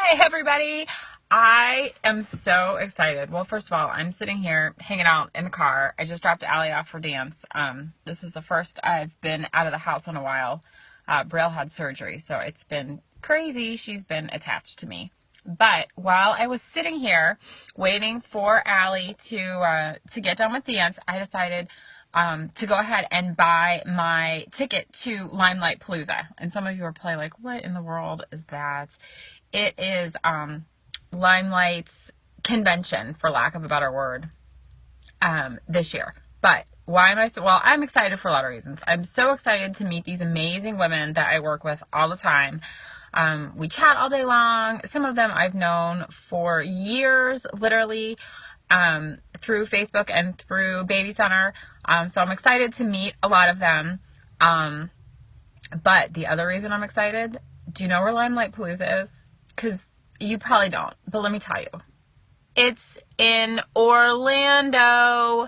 Hey everybody! I am so excited. Well, first of all, I'm sitting here hanging out in the car. I just dropped Allie off for dance. This is the first I've been out of the house in a while. Braille had surgery, so it's been crazy. She's been attached to me. But while I was sitting here waiting for Allie to get done with dance, I decided to go ahead and buy my ticket to LimeLightPalooza. And some of you are probably like, what in the world is that? It is LimeLight's convention, for lack of a better word, this year. But why am I so, well, I'm excited for a lot of reasons. I'm so excited to meet these amazing women that I work with all the time. We chat all day long. Some of them I've known for years, literally, through Facebook and through Baby Center. So I'm excited to meet a lot of them. But the other reason I'm excited, do you know where LimeLightPalooza is? Because you probably don't, but let me tell you. It's in Orlando.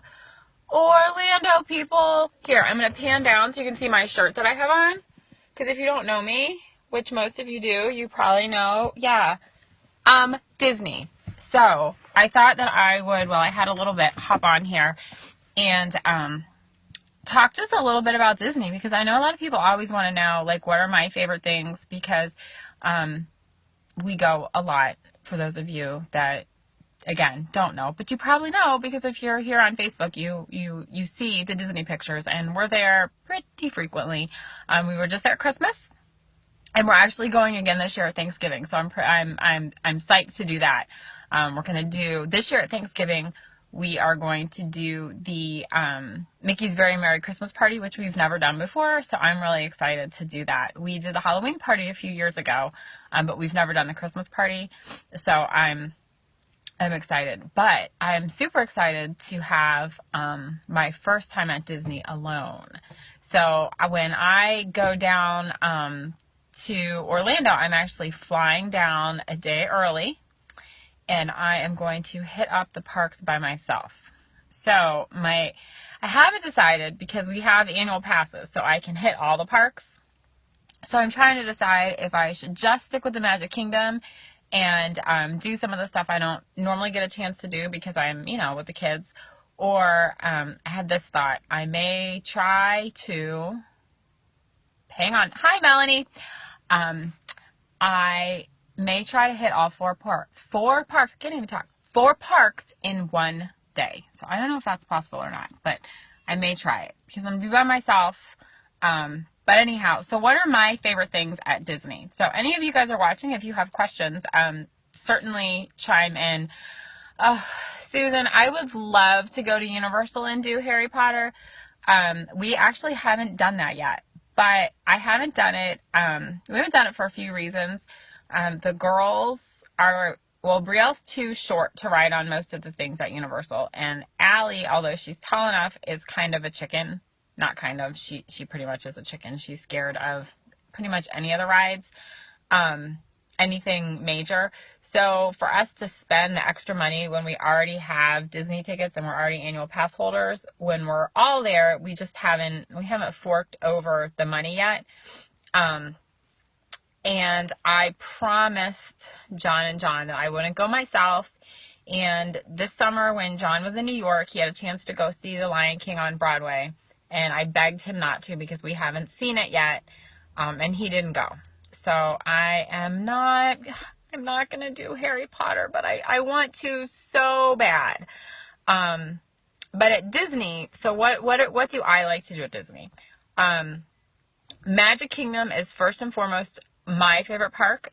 Orlando, people. Here, I'm going to pan down so you can see my shirt that I have on. Because if you don't know me, which most of you do, you probably know, yeah, Disney. So I thought that I would, well, I had a little bit, hop on here and talk just a little bit about Disney, because I know a lot of people always want to know, like, what are my favorite things, because we go a lot, for those of you that, again, don't know, but you probably know, because if you're here on Facebook, you see the Disney pictures, and we're there pretty frequently. We were just there at Christmas, and we're actually going again this year at Thanksgiving, so I'm psyched to do that. We're gonna do this year at Thanksgiving. We are going to do the Mickey's Very Merry Christmas Party, which we've never done before, so I'm really excited to do that. We did the Halloween party a few years ago, but we've never done the Christmas party, so I'm excited. But I'm super excited to have my first time at Disney alone. So when I go down to Orlando, I'm actually flying down a day early, and I am going to hit up the parks by myself. So I haven't decided, because we have annual passes, so I can hit all the parks. So I'm trying to decide if I should just stick with the Magic Kingdom and do some of the stuff I don't normally get a chance to do because I'm, with the kids. Or I had this thought, I may try to, hang on, hi Melanie. I may try to hit all four parks, can't even talk, 4 parks in one day. So I don't know if that's possible or not, but I may try it because I'm going to be by myself. But anyhow, so what are my favorite things at Disney? So any of you guys are watching, if you have questions, certainly chime in. Susan, I would love to go to Universal and do Harry Potter. We actually haven't done that yet, but I haven't done it. We haven't done it for a few reasons. The girls are, well, Brielle's too short to ride on most of the things at Universal, and Allie, although she's tall enough, is kind of a chicken. Not kind of, she pretty much is a chicken. She's scared of pretty much any of the rides, anything major. So for us to spend the extra money when we already have Disney tickets and we're already annual pass holders, when we're all there, we haven't forked over the money yet. And I promised John and John that I wouldn't go myself. And this summer when John was in New York, he had a chance to go see The Lion King on Broadway. And I begged him not to because we haven't seen it yet. And he didn't go. So I'm not going to do Harry Potter, but I want to so bad. But at Disney, so what do I like to do at Disney? Magic Kingdom is first and foremost my favorite park.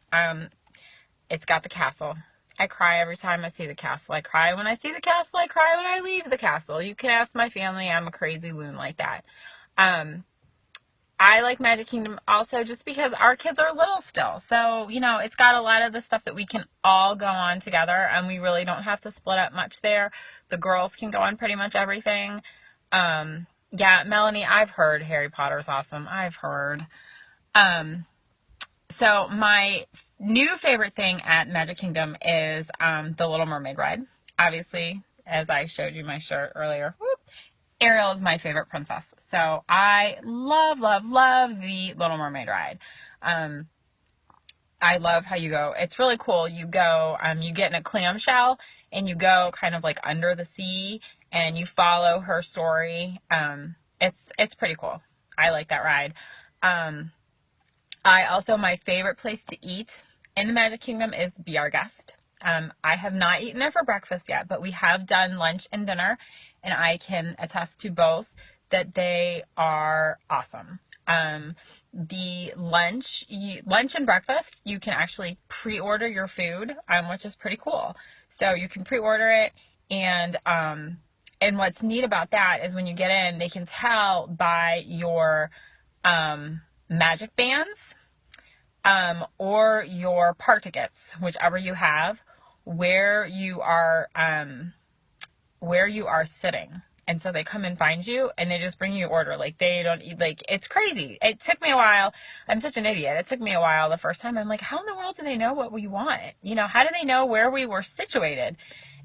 It's got the castle. I cry every time I see the castle. I cry when I see the castle. I cry when I leave the castle. You can ask my family. I'm a crazy loon like that. I like Magic Kingdom also just because our kids are little still. So, it's got a lot of the stuff that we can all go on together, and we really don't have to split up much there. The girls can go on pretty much everything. Yeah, Melanie, I've heard Harry Potter's awesome. I've heard. So my new favorite thing at Magic Kingdom is the Little Mermaid ride. Obviously, as I showed you my shirt earlier, Ariel is my favorite princess. So I love, love, love the Little Mermaid ride. I love how you go. It's really cool. You go, you get in a clamshell and you go kind of like under the sea and you follow her story. It's pretty cool. I like that ride. Um, my favorite place to eat in the Magic Kingdom is Be Our Guest. I have not eaten there for breakfast yet, but we have done lunch and dinner, and I can attest to both that they are awesome. The lunch and breakfast, you can actually pre-order your food, which is pretty cool. So you can pre-order it, and what's neat about that is when you get in, they can tell by your magic bands or your park tickets, whichever you have, where you are sitting. And so they come and find you and they just bring you your order. Like they don't eat, like it's crazy. It took me a while. I'm such an idiot. It took me a while the first time. I'm like, how in the world do they know what we want? You know, how do they know where we were situated?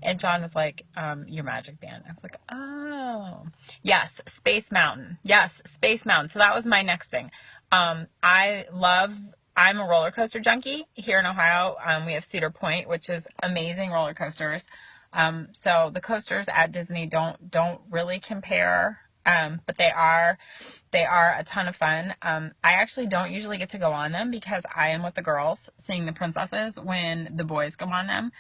And John was like, your magic band. I was like, oh, yes, Space Mountain. Yes, Space Mountain. So that was my next thing. I'm a roller coaster junkie here in Ohio. We have Cedar Point, which is amazing roller coasters. So the coasters at Disney don't really compare, but they are a ton of fun. I actually don't usually get to go on them because I am with the girls seeing the princesses when the boys go on them.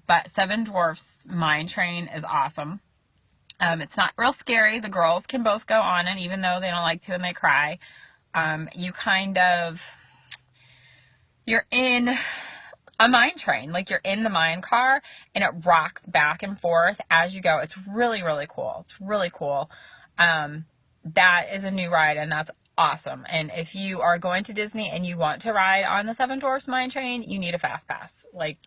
But Seven Dwarfs Mine Train is awesome. It's not real scary. The girls can both go on it, even though they don't like to and they cry. You're in a mine train, like you're in the mine car and it rocks back and forth as you go. It's really, really cool. It's really cool. That is a new ride and that's awesome. And if you are going to Disney and you want to ride on the Seven Dwarfs Mine Train, you need a fast pass. Like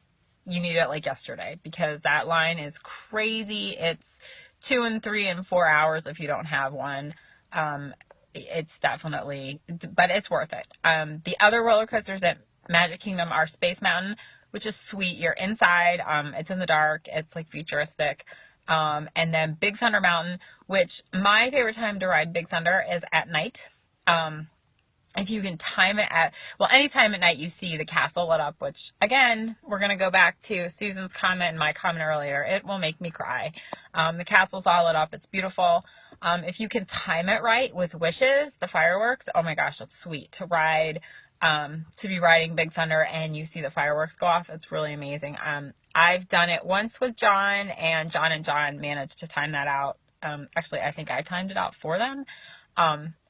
you need it like yesterday because that line is crazy. It's 2 and 3 and 4 hours if you don't have one. It's definitely, but it's worth it. The other roller coasters at Magic Kingdom are Space Mountain, which is sweet. You're inside. It's in the dark. It's like futuristic. And then Big Thunder Mountain, which my favorite time to ride Big Thunder is at night. If you can time it any time at night you see the castle lit up, which again, we're going to go back to Susan's comment and my comment earlier. It will make me cry. The castle's all lit up. It's beautiful. If you can time it right with wishes, the fireworks, oh my gosh, that's sweet to ride, to be riding Big Thunder and you see the fireworks go off. It's really amazing. I've done it once with John and John managed to time that out. Actually, I think I timed it out for them.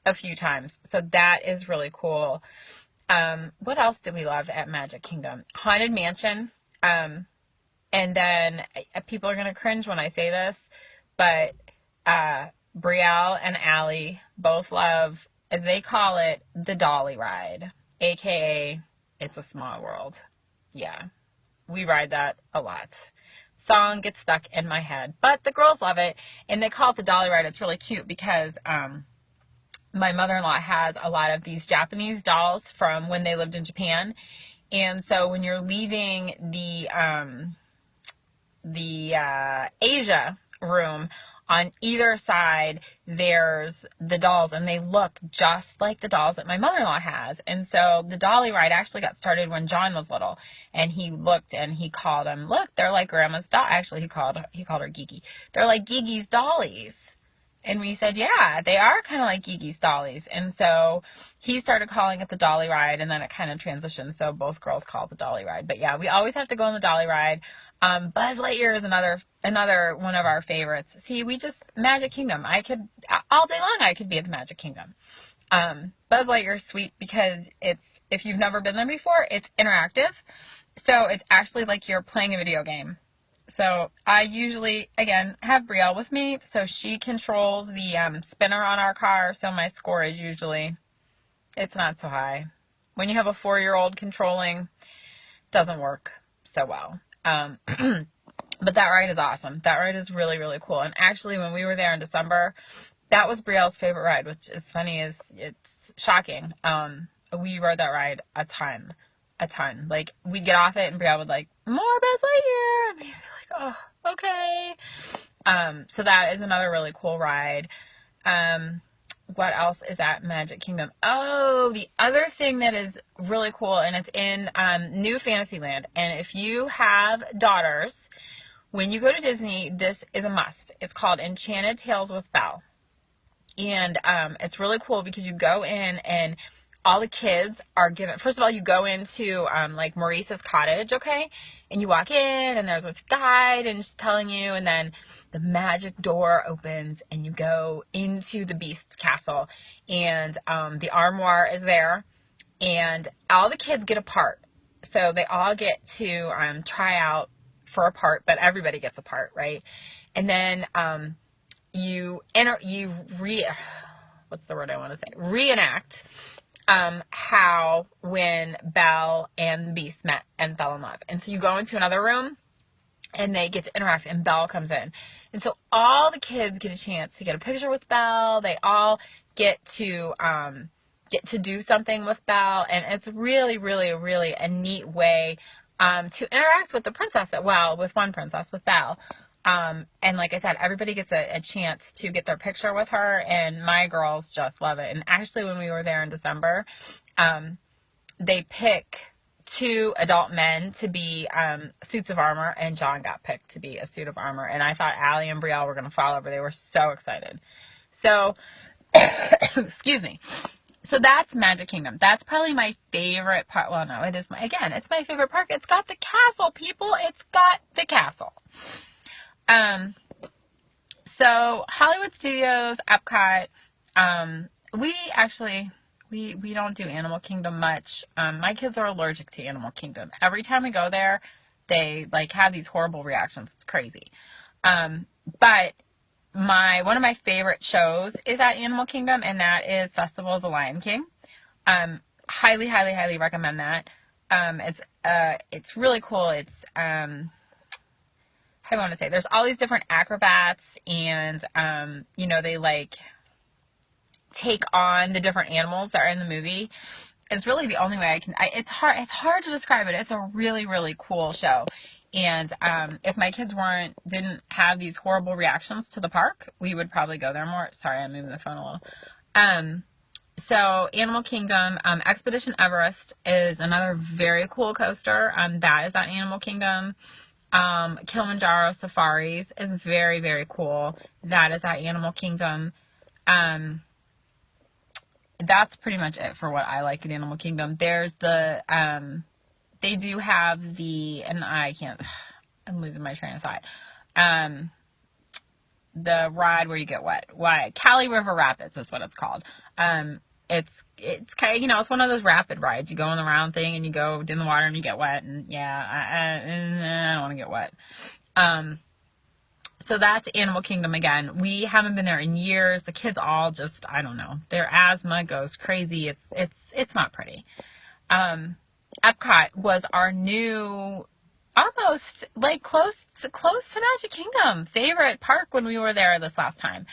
A few times. So that is really cool. What else did we love at Magic Kingdom? Haunted Mansion. And then people are going to cringe when I say this, but Brielle and Allie both love, as they call it, the Dolly ride, aka It's a Small World. Yeah, we ride that a lot. Song gets stuck in my head, but the girls love it, and they call it the Dolly ride. It's really cute because my mother-in-law has a lot of these Japanese dolls from when they lived in Japan. And so when you're leaving the Asia room, on either side, there's the dolls, and they look just like the dolls that my mother-in-law has. And so the Dolly ride actually got started when John was little, and he looked and he called them, look, they're like Grandma's doll. Actually, he called her Gigi. They're like Gigi's dollies. And we said, yeah, they are kind of like Gigi's dollies. And so he started calling it the Dolly ride, and then it kind of transitioned. So both girls call it the Dolly ride. But yeah, we always have to go on the Dolly ride. Buzz Lightyear is another one of our favorites. See, Magic Kingdom. All day long, I could be at the Magic Kingdom. Buzz Lightyear is sweet because if you've never been there before, it's interactive. So it's actually like you're playing a video game. So I usually, again, have Brielle with me, so she controls the spinner on our car, so my score is usually, it's not so high. When you have a 4-year-old controlling, it doesn't work so well. But that ride is awesome. That ride is really, really cool. And actually, when we were there in December, that was Brielle's favorite ride, which is funny, it's shocking. We rode that ride a ton. Like, we'd get off it and Brielle would like, more Buzz Lightyear, and we'd be like, oh, okay. So that is another really cool ride. What else is at Magic Kingdom? Oh, the other thing that is really cool, and it's in New Fantasyland. And if you have daughters, when you go to Disney, this is a must. It's called Enchanted Tales with Belle. And it's really cool because you go in and all the kids are given, first of all, you go into like Maurice's cottage, okay? And you walk in and there's a guide and she's telling you, and then the magic door opens and you go into the Beast's castle, and the armoire is there, and all the kids get a part. So they all get to try out for a part, but everybody gets a part, right? And then what's the word I want to say? Reenact how when Belle and the Beast met and fell in love. And so you go into another room and they get to interact, and Belle comes in. And so all the kids get a chance to get a picture with Belle. They all get to do something with Belle, and it's really, really, really a neat way to interact with the princess. Well, with one princess, with Belle. And like I said, everybody gets a chance to get their picture with her, and my girls just love it. And actually, when we were there in December, they pick 2 adult men to be suits of armor, and John got picked to be a suit of armor. And I thought Allie and Brielle were going to fall over. They were so excited. So, excuse me. So that's Magic Kingdom. That's probably my favorite part. Well, no, it is it's my favorite park. It's got the castle, people. It's got the castle. So Hollywood Studios, Epcot, we don't do Animal Kingdom much. My kids are allergic to Animal Kingdom. Every time we go there, they like have these horrible reactions. It's crazy. But one of my favorite shows is at Animal Kingdom, and that is Festival of the Lion King. Highly, highly, highly recommend that. It's really cool. It's, I want to say there's all these different acrobats, and they like take on the different animals that are in the movie. It's really the only way it's hard to describe it. It's a really, really cool show. And if my kids didn't have these horrible reactions to the park, we would probably go there more. Sorry, I'm moving the phone a little. So Animal Kingdom, Expedition Everest is another very cool coaster. That is at Animal Kingdom. Kilimanjaro Safaris is very, very cool. That is at Animal Kingdom. That's pretty much it for what I like at Animal Kingdom. There's they do have and I'm losing my train of thought. The ride where you get wet. Cali River Rapids is what it's called. It's kind of, it's one of those rapid rides. You go on the round thing and you go in the water and you get wet, and I don't want to get wet. So that's Animal Kingdom again. We haven't been there in years. The kids all just, I don't know, their asthma goes crazy. It's not pretty. Epcot was our new, almost like close to Magic Kingdom favorite park when we were there this last time.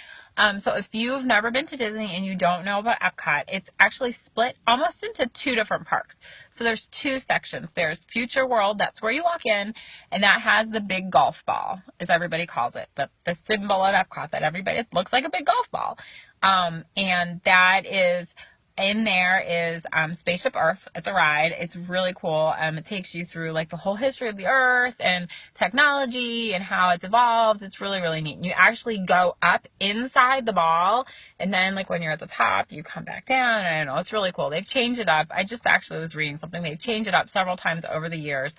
So if you've never been to Disney and you don't know about Epcot, it's actually split almost into 2 different parks. So there's 2 sections. There's Future World, that's where you walk in, and that has the big golf ball, as everybody calls it, the symbol of Epcot, it looks like a big golf ball. And that is, in there is Spaceship Earth. It's a ride. It's really cool. It takes you through like the whole history of the Earth and technology and how it's evolved. It's really, really neat. And you actually go up inside the ball, and then like when you're at the top, you come back down. I don't know. It's really cool. They've changed it up. I just actually was reading something. They've changed it up several times over the years.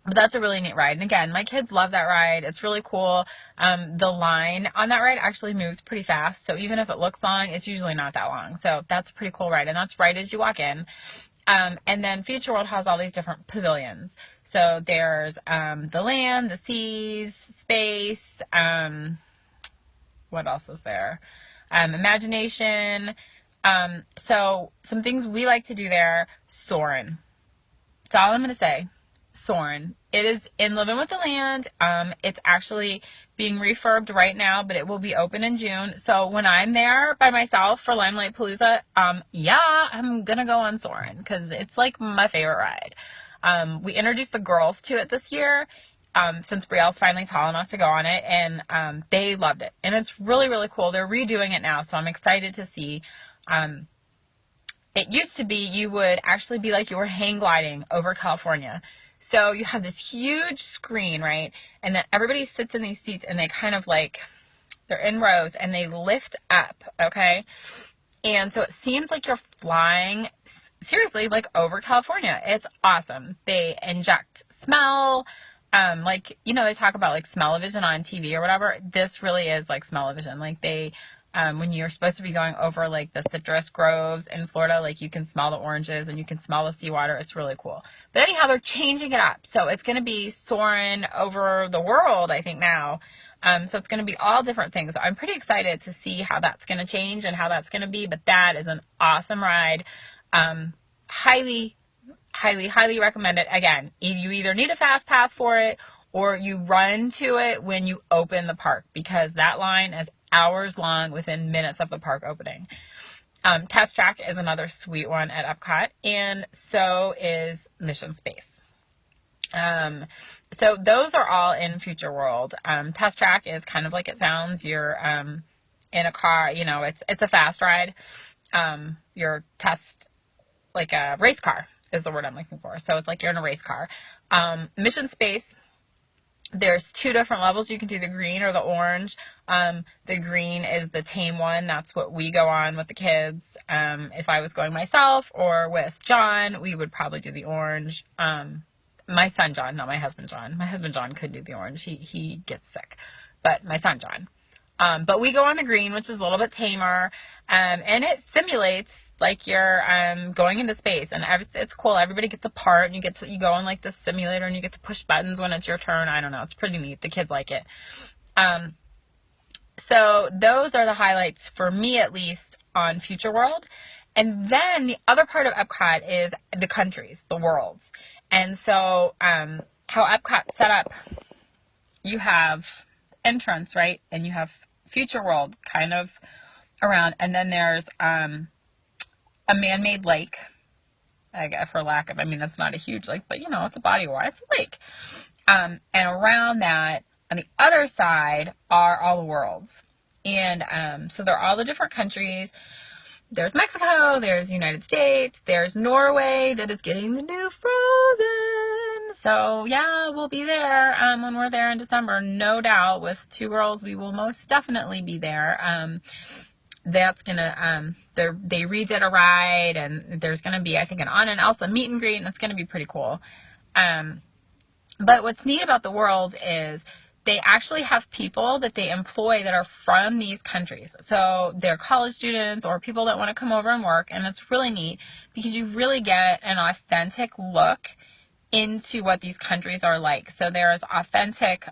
But that's a really neat ride. And again, my kids love that ride. It's really cool. The line on that ride actually moves pretty fast. So even if it looks long, it's usually not that long. So that's a pretty cool ride. And that's right as you walk in. And then Future World has all these different pavilions. So there's the land, the seas, space. What else is there? Imagination. So some things we like to do there. Soarin'. That's all I'm going to say. Soarin'. It is in Living with the Land. It's actually being refurbed right now, but it will be open in June. So when I'm there by myself for LimeLightPalooza, I'm gonna go on Soarin' because it's like my favorite ride. We introduced the girls to it this year, since Brielle's finally tall enough to go on it, and they loved it. And it's really, really cool. They're redoing it now, so I'm excited to see. It used to be you would actually be like you were hang gliding over California. So you have this huge screen, right? And then everybody sits in these seats and they kind of like, they're in rows and they lift up, okay? And so it seems like you're flying, seriously, like over California. It's awesome. They inject smell. Like, you know, they talk about like smell-o-vision on TV or whatever. This really is like smell-o-vision. Like they, when you're supposed to be going over like the citrus groves in Florida, like you can smell the oranges and you can smell the seawater. It's really cool. But anyhow, they're changing it up. So it's going to be soaring over the world, I think now. So it's going to be all different things. So I'm pretty excited to see how that's going to change and how that's going to be. But that is an awesome ride. Highly, highly, highly recommend it. Again, you either need a fast pass for it or you run to it when you open the park, because that line is hours long within minutes of the park opening. Test Track is another sweet one at Epcot, and so is Mission Space. So those are all in Future World. Test Track is kind of like it sounds. You're in a car, you know, it's a fast ride. Your test, like a race car is the word I'm looking for. So it's like you're in a race car. Mission Space, there's two different levels. You can do the green or the orange. The green is the tame one. That's what we go on with the kids. If I was going myself or with John, we would probably do the orange. My son John, not my husband John. My husband John could do the orange. He gets sick. But my son John. But we go on the green, which is a little bit tamer, and it simulates like you're going into space, and it's cool. Everybody gets a part, and you go on like this simulator, and you get to push buttons when it's your turn. I don't know, it's pretty neat. The kids like it. So those are the highlights for me, at least, on Future World. And then the other part of Epcot is the countries, the worlds. And so how Epcot's set up, you have entrance, right? And you have Future World kind of around, and then there's a man-made lake, I guess, for lack of, I mean, that's not a huge lake, but you know, it's a body of water, it's a lake. And around that, on the other side, are all the worlds. And so they're all the different countries. There's Mexico, there's United States, there's Norway that is getting the new Frozen. So yeah, we'll be there when we're there in December, no doubt. With two girls, we will most definitely be there. That's gonna they redid a ride, and there's gonna be, I think, an Anna and Elsa meet and greet, and it's gonna be pretty cool. But what's neat about the world is they actually have people that they employ that are from these countries. So they're college students or people that want to come over and work. And it's really neat because you really get an authentic look into what these countries are like. So there's authentic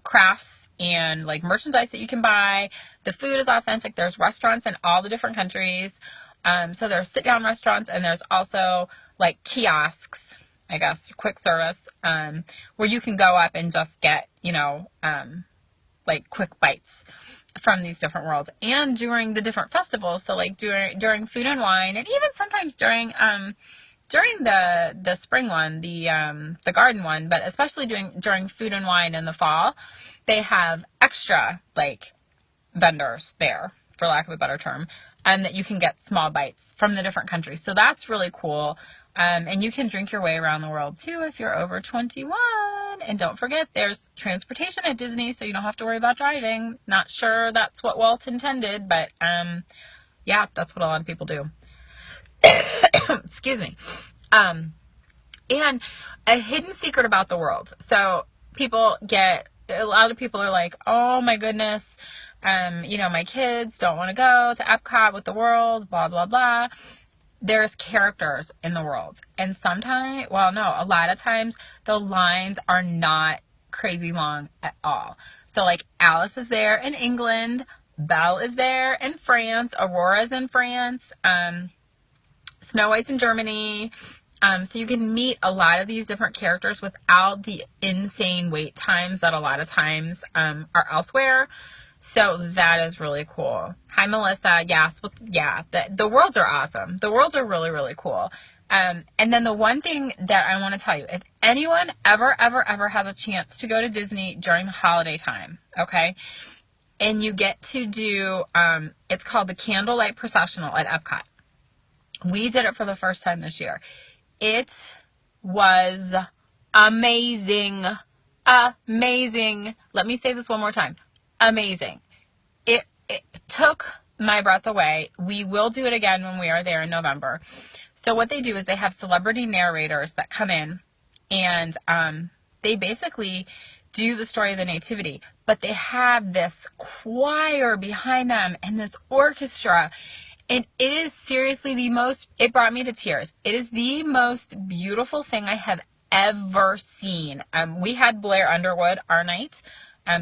crafts and like merchandise that you can buy. The food is authentic. There's restaurants in all the different countries. So there's sit-down restaurants, and there's also like kiosks, I guess, quick service, where you can go up and just get, you know, like quick bites from these different worlds. And during the different festivals, so like during Food and Wine, and even sometimes during the spring one, the garden one, but especially during Food and Wine in the fall, they have extra like vendors there, for lack of a better term, and that you can get small bites from the different countries. So that's really cool. And you can drink your way around the world too if you're over 21. And don't forget, there's transportation at Disney, so you don't have to worry about driving. Not sure that's what Walt intended, but yeah, that's what a lot of people do. Excuse me. And a hidden secret about the world. So a lot of people are like, oh my goodness, you know, my kids don't want to go to Epcot with the world, blah, blah, blah. There's characters in the world. And sometimes, well, no, a lot of times the lines are not crazy long at all. So like Alice is there in England, Belle is there in France, Aurora's in France, Snow White's in Germany. So you can meet a lot of these different characters without the insane wait times that a lot of times are elsewhere. So that is really cool. Hi, Melissa. Yes. Yeah. The worlds are awesome. The worlds are really, really cool. And then the one thing that I want to tell you, if anyone ever has a chance to go to Disney during the holiday time, okay, and you get to do, it's called the Candlelight Processional at Epcot. We did it for the first time this year. It was amazing. Amazing. Let me say this one more time. Amazing. It took my breath away. We will do it again when we are there in November. So what they do is they have celebrity narrators that come in, and they basically do the story of the nativity, but they have this choir behind them and this orchestra, and it is seriously it brought me to tears. It is the most beautiful thing I have ever seen. We had Blair Underwood our night,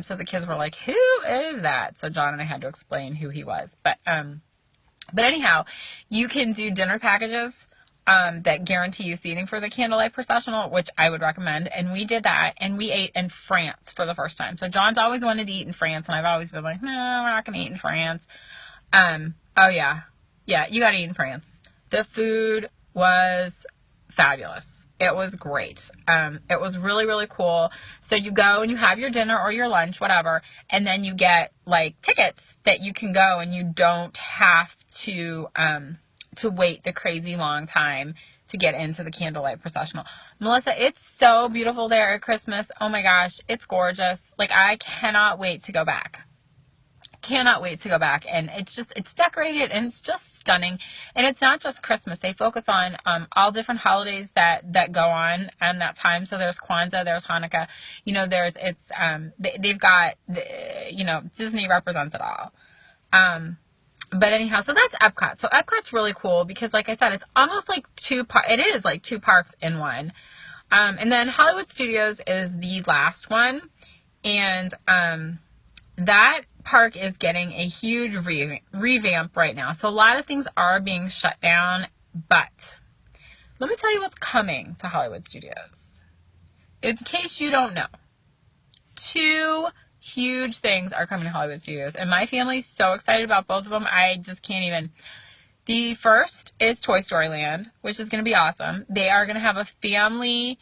so the kids were like, who is that? So John and I had to explain who he was, but anyhow, you can do dinner packages that guarantee you seating for the Candlelight Processional, which I would recommend. And we did that, and we ate in France for the first time. So John's always wanted to eat in France, and I've always been like, no, we're not going to eat in France. Oh yeah. Yeah, you got to eat in France. The food was fabulous. It was great. It was really, really cool. So you go and you have your dinner or your lunch, whatever, and then you get like tickets that you can go, and you don't have to wait the crazy long time to get into the Candlelight Processional. Melissa, it's so beautiful there at Christmas. Oh my gosh, it's gorgeous. Like, I cannot wait to go back. Cannot wait to go back. And it's decorated, and it's just stunning. And it's not just Christmas. They focus on all different holidays that go on that time. So there's Kwanzaa, there's Hanukkah, they've got Disney represents it all. But anyhow, so that's Epcot. So Epcot's really cool because, like I said, it's almost like it is like two parks in one. And then Hollywood Studios is the last one. And that park is getting a huge revamp right now. So a lot of things are being shut down, but let me tell you what's coming to Hollywood Studios. In case you don't know, 2 huge things are coming to Hollywood Studios, and my family's so excited about both of them. I just can't even. The first is Toy Story Land, which is going to be awesome. They are going to have a family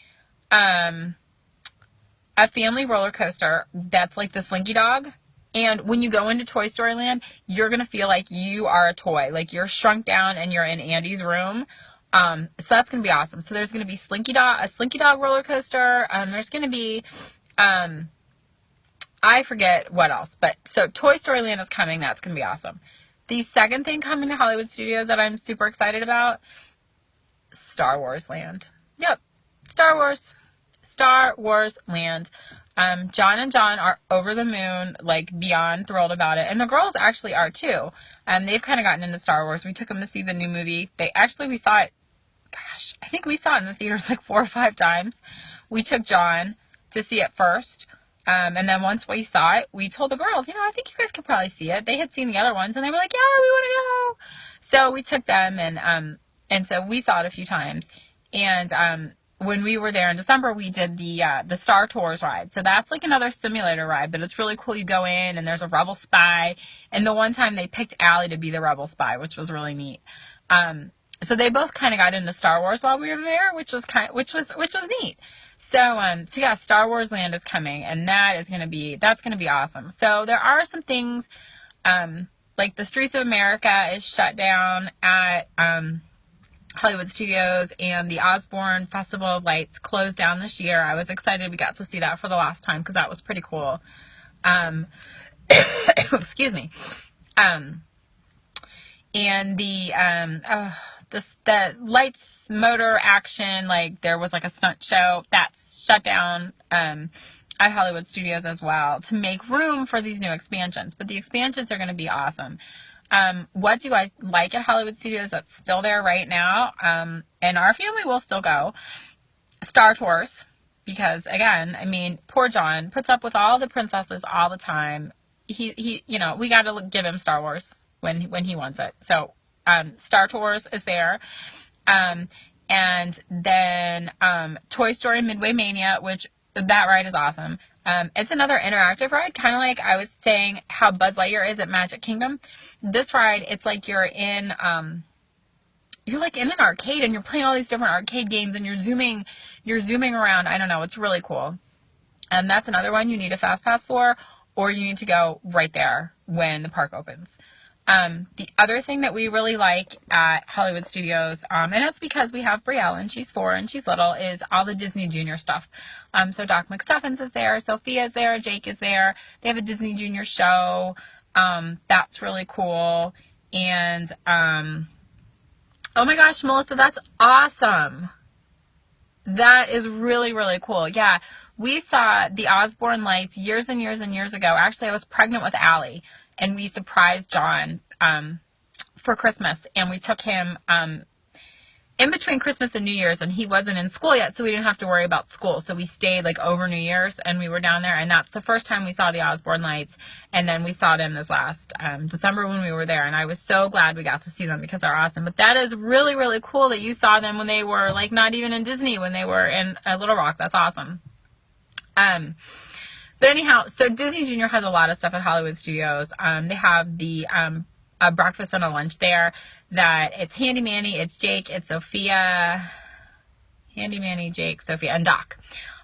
roller coaster that's like the Slinky Dog. And when you go into Toy Story Land, you're going to feel like you are a toy. Like, you're shrunk down and you're in Andy's room. So that's going to be awesome. So there's going to be a Slinky Dog roller coaster. There's going to be, I forget what else. But so Toy Story Land is coming. That's going to be awesome. The second thing coming to Hollywood Studios that I'm super excited about, Star Wars Land. Yep. Star Wars Land. John and John are over the moon, like beyond thrilled about it. And the girls actually are too. They've kind of gotten into Star Wars. We took them to see the new movie. We saw it, gosh, I think we saw it in the theaters like 4 or 5 times. We took John to see it first. And then once we saw it, we told the girls, I think you guys could probably see it. They had seen the other ones, and they were like, yeah, we want to go. So we took them, and so we saw it a few times. And when we were there in December, we did the Star Tours ride. So that's like another simulator ride, but it's really cool. You go in, and there's a rebel spy. And the one time they picked Allie to be the rebel spy, which was really neat. So they both kind of got into Star Wars while we were there, which was neat. So yeah, Star Wars Land is coming, and that's going to be awesome. So there are some things, like the Streets of America is shut down at, Hollywood Studios, and the Osborne Festival of Lights closed down this year. I was excited we got to see that for the last time because that was pretty cool. Excuse me. And the lights, motor action, like there was like a stunt show that's shut down at Hollywood Studios as well to make room for these new expansions. But the expansions are going to be awesome. What do I like at Hollywood Studios that's still there right now? And our family will still go. Star Tours, because again, I mean, poor John puts up with all the princesses all the time. He we got to give him Star Wars when he wants it. So, Star Tours is there. And then, Toy Story Midway Mania, which that ride is awesome. It's another interactive ride, kind of like I was saying how Buzz Lightyear is at Magic Kingdom. This ride, it's like you're in you're like in an arcade and you're playing all these different arcade games and you're zooming around. I don't know. It's really cool. And that's another one you need a fast pass for, or you need to go right there when the park opens. The other thing that we really like at Hollywood Studios, and it's because we have Brielle and she's 4 and she's little, is all the Disney Junior stuff. So Doc McStuffins is there, Sophia's there, Jake is there. They have a Disney Junior show. That's really cool. And, oh my gosh, Melissa, that's awesome. That is really, really cool. Yeah, we saw the Osborne lights years and years and years ago. Actually, I was pregnant with Allie, and we surprised John for Christmas, and we took him in between Christmas and New Year's, and he wasn't in school yet, so we didn't have to worry about school. So we stayed like over New Year's, and we were down there, and that's the first time we saw the Osborne lights. And then we saw them this last December when we were there, and I was so glad we got to see them because they're awesome. But that is really, really cool that you saw them when they were like not even in Disney, when they were in Little Rock. That's awesome. But anyhow, so Disney Junior has a lot of stuff at Hollywood Studios. They have the a breakfast and a lunch there that it's Handy Manny, it's Jake, it's Sophia, Handy Manny, Jake, Sophia, and Doc.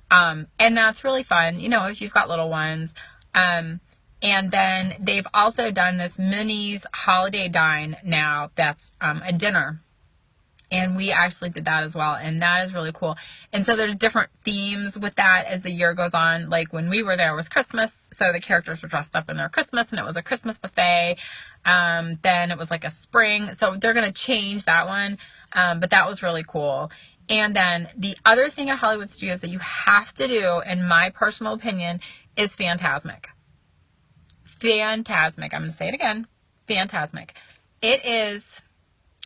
And that's really fun, you know, if you've got little ones. And then they've also done this Minnie's Holiday Dine now that's a dinner. And we actually did that as well, and that is really cool. And so there's different themes with that as the year goes on. Like when we were there, it was Christmas, so the characters were dressed up in their Christmas, and it was a Christmas buffet. Then it was like a spring, so they're going to change that one, but that was really cool. And then the other thing at Hollywood Studios that you have to do, in my personal opinion, is Fantasmic. Fantasmic. I'm going to say it again. Fantasmic. It is...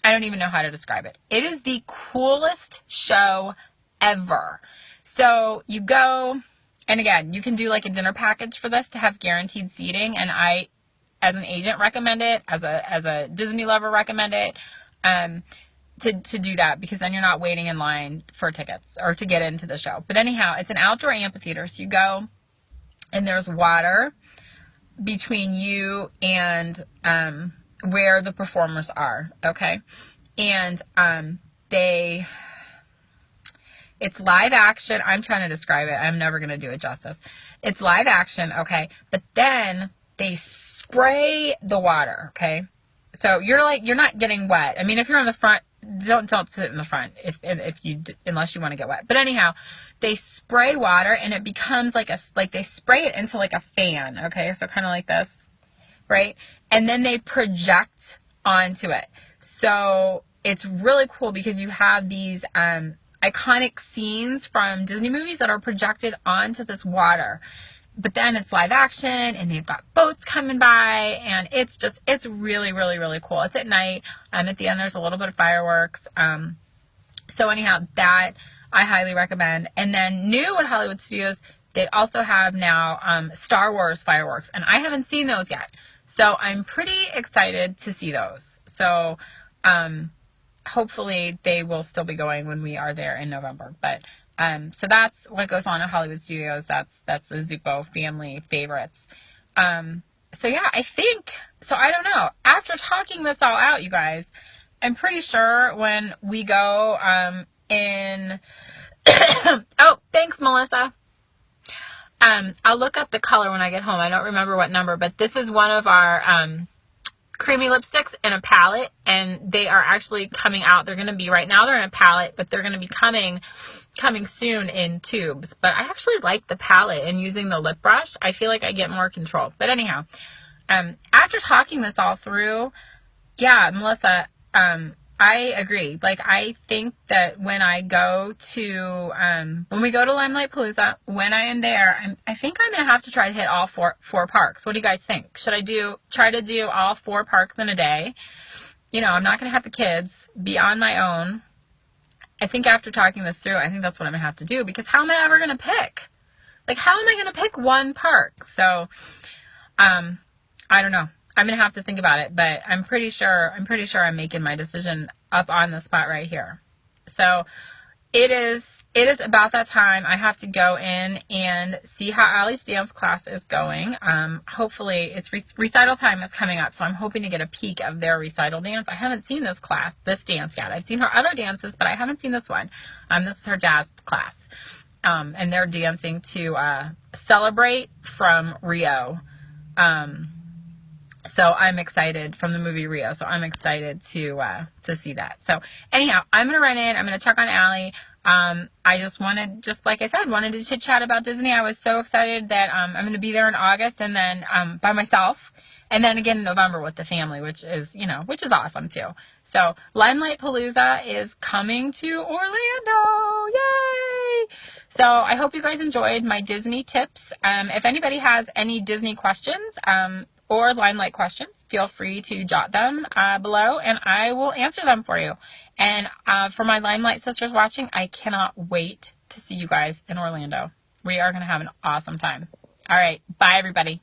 I don't even know how to describe it. It is the coolest show ever. So you go, and again, you can do like a dinner package for this to have guaranteed seating. And I, as an agent, recommend it. As a Disney lover, recommend it to do that, because then you're not waiting in line for tickets or to get into the show. But anyhow, it's an outdoor amphitheater. So you go, and there's water between you and where the performers are, okay? And it's live action. I'm trying to describe it. I'm never going to do it justice. It's live action, okay? But then they spray the water, okay? So you're not getting wet. I mean, if you're in the front, don't sit in the front unless you want to get wet. But anyhow, they spray water, and it becomes like they spray it into like a fan, okay? So kind of like this, right? And then they project onto it. So it's really cool because you have these iconic scenes from Disney movies that are projected onto this water. But then it's live action, and they've got boats coming by, and it's really, really, really cool. It's at night. At the end, there's a little bit of fireworks. So anyhow, that I highly recommend. And then new at Hollywood Studios, they also have now Star Wars fireworks, and I haven't seen those yet. So I'm pretty excited to see those. So hopefully they will still be going when we are there in November. But so that's what goes on at Hollywood Studios. That's the Zupo family favorites. So yeah, I think, so I don't know. After talking this all out, you guys, I'm pretty sure when we go in... oh, thanks, Melissa. I'll look up the color when I get home. I don't remember what number, but this is one of our creamy lipsticks in a palette, and they are actually coming out. They're going to be, right now they're in a palette, but they're going to be coming soon in tubes. But I actually like the palette, and using the lip brush, I feel like I get more control. But anyhow, after talking this all through, yeah, Melissa, I agree. Like, I think that when I go to, when we go to LimeLightPalooza, when I am there, I think I'm going to have to try to hit all four parks. What do you guys think? Should I try to do all 4 parks in a day? You know, I'm not going to have the kids, be on my own. I think after talking this through, I think that's what I'm going to have to do, because how am I ever going to pick? Like, how am I going to pick one park? So, I don't know. I'm going to have to think about it, but I'm pretty sure I'm making my decision up on the spot right here. So it is about that time. I have to go in and see how Allie's dance class is going. Hopefully it's recital time is coming up, so I'm hoping to get a peek of their recital dance. I haven't seen this dance yet. I've seen her other dances, but I haven't seen this one. This is her jazz class. And they're dancing to Celebrate from Rio. So I'm excited, from the movie Rio. So I'm excited to see that. So anyhow, I'm going to run in. I'm going to check on Allie. I just like I said, wanted to chit chat about Disney. I was so excited that I'm going to be there in August, and then by myself, and then again in November with the family, which is awesome too. So LimeLightPalooza is coming to Orlando. Yay! So I hope you guys enjoyed my Disney tips. If anybody has any Disney questions, or LimeLight questions, feel free to jot them below, and I will answer them for you. And for my LimeLight sisters watching, I cannot wait to see you guys in Orlando. We are going to have an awesome time. All right. Bye, everybody.